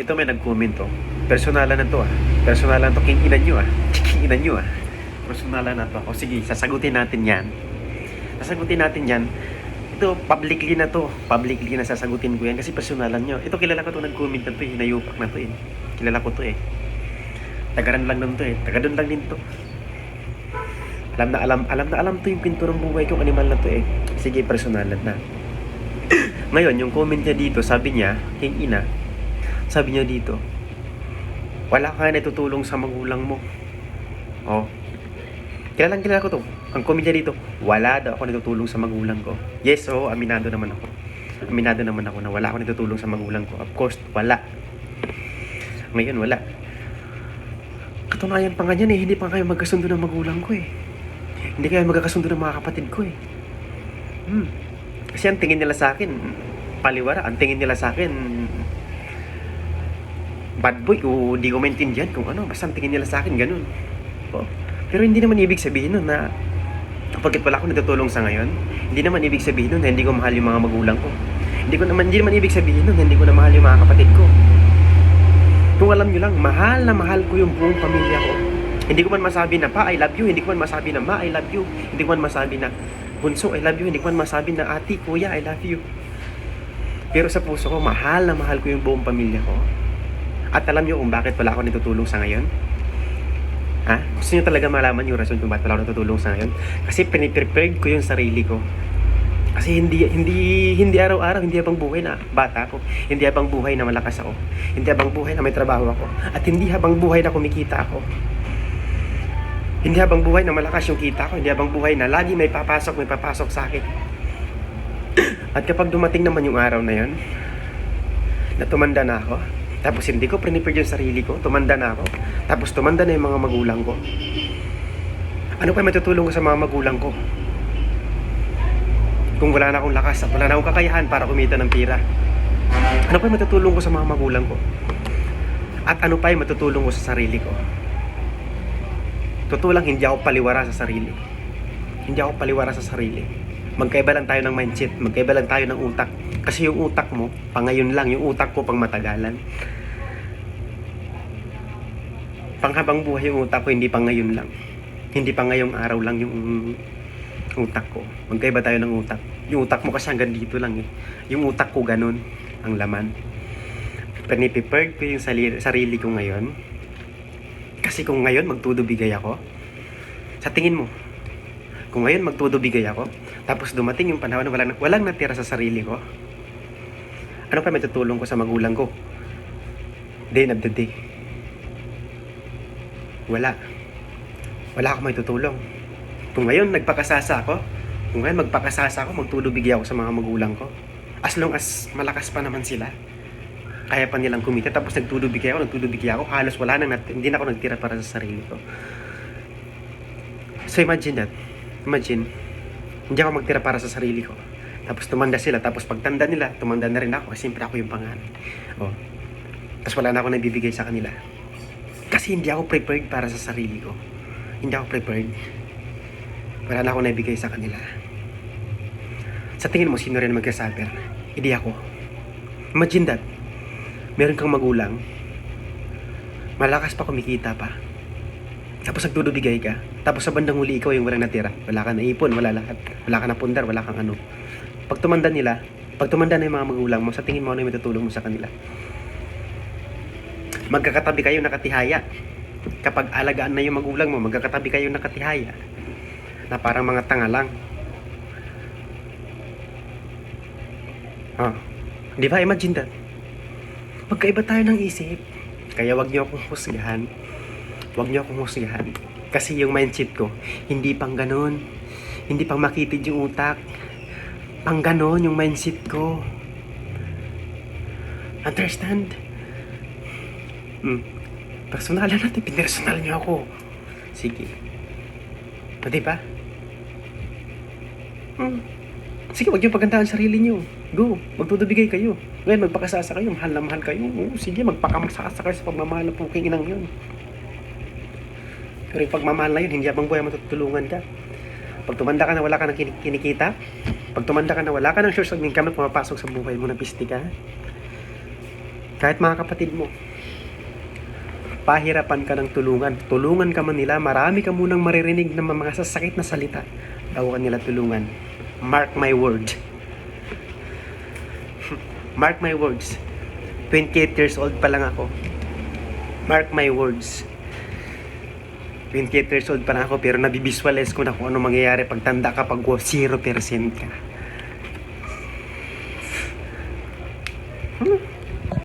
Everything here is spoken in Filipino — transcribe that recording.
Ito may nag-comment to. Personalan na to ah. Personalan to. King inan nyo ah. King inan nyo ah. Personalan na to. O sige, sasagutin natin yan. Sasagutin natin yan. Ito, publicly na to. Publicly na sasagutin ko yan kasi personalan nyo. Ito, kilala ko to nag-comment na to eh. Hinayupak na to eh. Kilala ko to eh. Tagaran lang nun to eh. Tagadun lang din to. Alam to yung pinturang buhay ko. Animal na to eh. Sige, personalan na. Ngayon, yung comment niya dito, sabi niya, King ina, sabi niya dito, wala ka natutulong sa magulang mo. Oh. Kilala ko to. Ang comment niya dito, wala daw ako natutulong sa magulang ko. Yes, oh, aminado naman ako. Aminado naman ako na wala ako natutulong sa magulang ko. Of course, wala. Ngayon, wala. Katunayan pa nga yan eh, hindi pa kayo magkasundo ng magulang ko eh. Hindi kayo magkakasundo ng mga kapatid ko eh. Kasi ang tingin nila sa akin, paliwara. Ang tingin nila sa akin, bad boy, o di ko maintindihan kung ano. Basta ang tingin nila sa akin, ganun. Oh. Pero hindi naman ibig sabihin nun na kapag wala akong natutulong sa ngayon, hindi naman ibig sabihin nun na hindi ko mahal yung mga magulang ko. Hindi naman ibig sabihin nun na hindi ko na mahal yung mga kapatid ko. Kung alam nyo lang, mahal na mahal ko yung buong pamilya ko. Hindi ko man masabi na pa, I love you. Hindi ko man masabi na ma, I love you. Hindi ko man masabi na bunso, I love you. Hindi ko man masabi na ati, kuya, I love you. Pero sa puso ko, mahal na mahal ko yung buong pamilya ko. At alam nyo kung bakit wala ako natutulong sa ngayon? Ha? Gusto nyo talaga malaman yung rason kung bakit wala ako natutulong sa ngayon? Kasi piniprepared ko yung sarili ko. Kasi hindi araw-araw, hindi habang buhay na bata ako. Hindi habang buhay na malakas ako. Hindi habang buhay na may trabaho ako. At hindi habang buhay na kumikita ako. Hindi habang buhay na malakas yung kita ko. Hindi habang buhay na lagi may papasok sa akin. At kapag dumating naman yung araw na yon, na tumanda na ako, tapos hindi ko prepare yung sarili ko, tumanda na ako, tapos tumanda na yung mga magulang ko. Ano pa matutulong ko sa mga magulang ko? Kung wala na akong lakas at wala na akong kakayahan para kumita ng pera. Ano pa matutulong ko sa mga magulang ko? At ano pa yung matutulong ko sa sarili ko? Totoo lang, hindi ako paliwara sa sarili. Hindi ako paliwara sa sarili. Magkaiba lang tayo ng mindset. Magkaiba lang tayo ng utak. Kasi yung utak mo, pang ngayon lang. Yung utak ko, pang matagalan. Panghabang buhay yung utak ko, hindi pang ngayon lang. Hindi pang ngayong araw lang yung utak ko. Magkaiba tayo ng utak. Yung utak mo kasi hanggang dito lang eh. Yung utak ko ganun, ang laman. Piniprepared ko yung sarili ko ngayon. Kasi kung ngayon magtutubigay ako, sa tingin mo, kung ngayon magtutubigay ako, tapos dumating yung panahon na walang natira sa sarili ko, ano pa may tutulong ko sa magulang ko? Day of the day. Wala akong may tutulong. Kung ngayon magpakasasa ako, magtutubigay ako sa mga magulang ko. As long as malakas pa naman sila, kaya pa nilang kumita, tapos nagtutubigay ako, halos hindi na ako nagtira para sa sarili ko. So imagine that. Imagine, hindi ako magtira para sa sarili ko. Tapos tumanda sila, tapos pagtanda nila, tumanda na rin ako, kasi siyempre ako yung panganay. Oh. Tapos wala na ako nabibigay sa kanila. Kasi hindi ako prepared para sa sarili ko. Hindi ako prepared. Wala na ako nabibigay sa kanila. Sa tingin mo, sino rin magkasabi? Hindi ako. Imagine that. Meron kang magulang, malakas pa, kumikita pa, tapos nagtutubigay ka, tapos sa bandang huli ikaw yung walang natira, wala ka na ipon, wala lahat, wala ka na pundar, wala kang ano. Pag tumanda na yung mga magulang mo, sa tingin mo ano yung matutulong mo sa kanila? Magkakatabi kayo nakatihaya. Kapag alagaan na yung magulang mo, magkakatabi kayo nakatihaya na parang mga tanga lang. Di ba? Imagine that. Magkaiba tayo ng isip. Kaya wag niyo akong husgahan. Kasi yung mindset ko, hindi pang ganon. Hindi pang makitid yung utak. Pang ganon yung mindset ko. Understand? Personalan natin. Pinersonal niyo ako. Sige. Pwede ba? Sige, wag niyo pagandahan sarili niyo. Go, magtutubigay kayo. Ngayon, magpakasasa kayo, mahal na mahal kayo. Sige, magpakamasasa kayo sa pagmamahal na puking inang yun. Pero yung pagmamahal na yun, hindi habang buhay matutulungan ka. Pag tumanda ka na wala ka nang kinikita, pag tumanda ka na wala ka nang source of income na pumapasok sa buhay mo na pisti ka, Kahit mga kapatid mo, pahirapan ka ng tulungan. Tulungan ka man nila, marami ka munang maririnig ng mga sasakit na salita bago ka nila tulungan. Mark my word. Mark my words. 28 years old pa lang ako. Mark my words. 28 years old pa lang ako pero nabivisualize ko na kung ano mangyayari pag tanda ka pag 0% ka.